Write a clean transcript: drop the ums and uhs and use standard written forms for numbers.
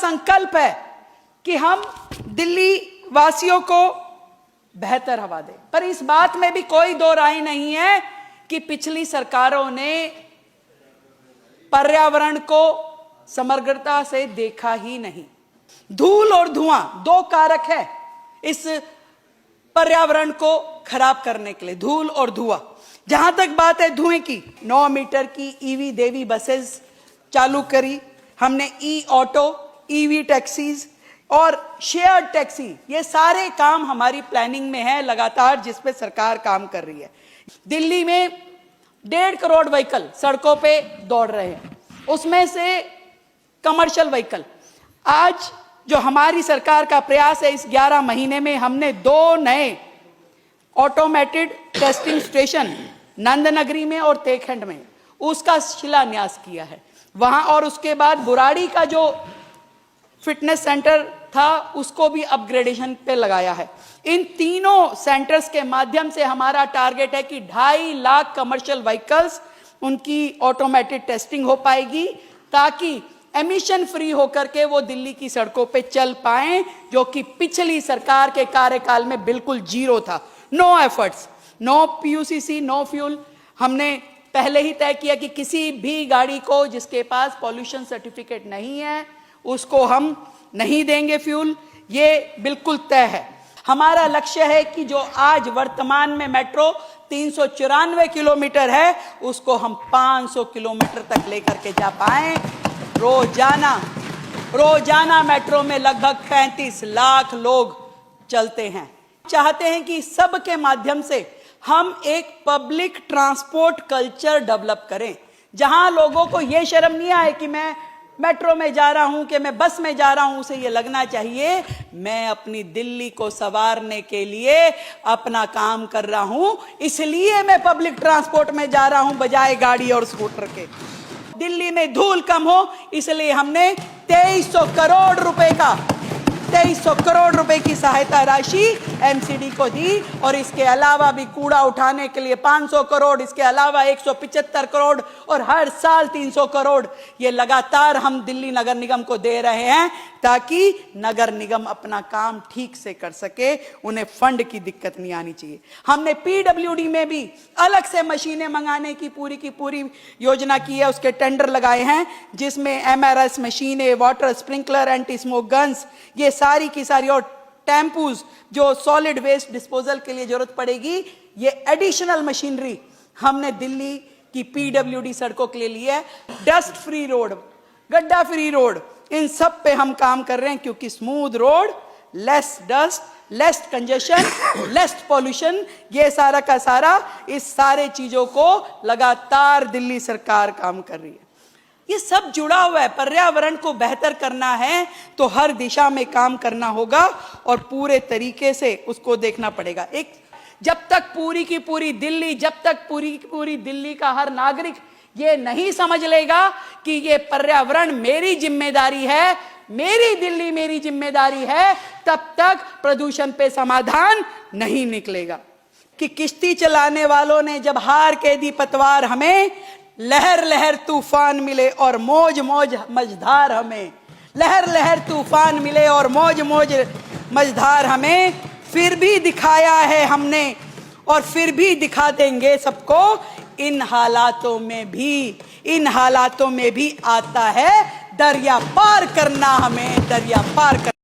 संकल्प है कि हम दिल्ली वासियों को बेहतर हवा दें। पर इस बात में भी कोई दो राय नहीं है कि पिछली सरकारों ने पर्यावरण को समग्रता से देखा ही नहीं। धूल और धुआं दो कारक है इस पर्यावरण को खराब करने के लिए, धूल और धुआं। जहां तक बात है धुएं की, 9 मीटर की ईवी देवी बसेस चालू करी हमने, ई ऑटो, ईवी टैक्सीज और शेयर टैक्सी, ये सारे काम हमारी प्लानिंग में है लगातार, जिस पे सरकार काम कर रही है। दिल्ली में 1.5 करोड़ व्हीकल सड़कों पे दौड़ रहे हैं, उसमें से कमर्शियल व्हीकल। आज जो हमारी सरकार का प्रयास है, इस 11 महीने में हमने 2 नए ऑटोमेटेड टेस्टिंग स्टेशन नंदनगरी में और तेखंड में उसका शिलान्यास किया है वहां, और उसके बाद बुराड़ी का जो फिटनेस सेंटर था उसको भी अपग्रेडेशन पे लगाया है। इन तीनों सेंटर्स के माध्यम से हमारा टारगेट है कि 2.5 लाख कमर्शियल व्हीकल्स उनकी ऑटोमेटेड टेस्टिंग हो पाएगी, ताकि एमिशन फ्री होकर के वो दिल्ली की सड़कों पे चल पाएं, जो कि पिछली सरकार के कार्यकाल में बिल्कुल जीरो था। No efforts, no PUCC, no fuel. हमने पहले ही तय किया कि किसी भी गाड़ी को जिसके पास पॉल्यूशन सर्टिफिकेट नहीं है उसको हम नहीं देंगे फ्यूल, ये बिल्कुल तय है। हमारा लक्ष्य है कि जो आज वर्तमान में मेट्रो 394 किलोमीटर है उसको हम 500 किलोमीटर तक लेकर के जा पाएं। रोजाना मेट्रो में लगभग 35 लाख लोग चलते हैं। चाहते हैं कि सबके माध्यम से हम एक पब्लिक ट्रांसपोर्ट कल्चर डेवलप करें, जहां लोगों को यह शर्म नहीं आए कि मैं मेट्रो में जा रहा हूं, कि मैं बस में जा रहा हूं। उसे ये लगना चाहिए मैं अपनी दिल्ली को संवारने के लिए अपना काम कर रहा हूं, इसलिए मैं पब्लिक ट्रांसपोर्ट में जा रहा हूं बजाय गाड़ी और स्कूटर के। दिल्ली में धूल कम हो इसलिए हमने 2300 करोड़ रुपए की सहायता राशि एमसीडी को दी, और इसके अलावा भी कूड़ा उठाने के लिए 500 करोड़, इसके अलावा 175 करोड़ और हर साल 300 करोड़ ये लगातार हम दिल्ली नगर निगम को दे रहे हैं, ताकि नगर निगम अपना काम ठीक से कर सके, उन्हें फंड की दिक्कत नहीं आनी चाहिए। हमने पीडब्ल्यूडी में भी अलग से मशीनें मंगाने की पूरी योजना की है, उसके टेंडर लगाए हैं, जिसमें एमआरएस मशीनें, water sprinkler, anti smoke guns, ये सारी की सारी, और टेम्पूज जो सॉलिड वेस्ट डिस्पोजल के लिए जरूरत पड़ेगी, ये एडिशनल मशीनरी हमने दिल्ली की पीडब्ल्यूडी सड़कों के लिए ली है। डस्ट फ्री रोड, गड्ढा फ्री रोड, इन सब पे हम काम कर रहे हैं, क्योंकि smooth road, less dust, less congestion, less pollution, ये सारा का सारा, इस सारे चीजों को लगातार दिल्ली सरकार काम कर रही है। ये सब जुड़ा हुआ है। पर्यावरण को बेहतर करना है तो हर दिशा में काम करना होगा और पूरे तरीके से उसको देखना पड़ेगा। जब तक पूरी की पूरी दिल्ली का हर नागरिक ये नहीं समझ लेगा कि ये पर्यावरण मेरी जिम्मेदारी है, मेरी दिल्ली मेरी जिम्मेदारी है, तब तक प्रदूषण पे समाधान नहीं निकलेगा। कि किश्ती चलाने वालों ने जब हार के दी पतवार हमें, लहर लहर तूफान मिले और मौज मौज मझधार हमें, लहर लहर तूफान मिले और मौज मौज मझधार हमें, फिर भी दिखाया है हमने और फिर भी दिखा देंगे सबको। इन हालातों में भी आता है दरिया पार करना, हमें दरिया पार करना।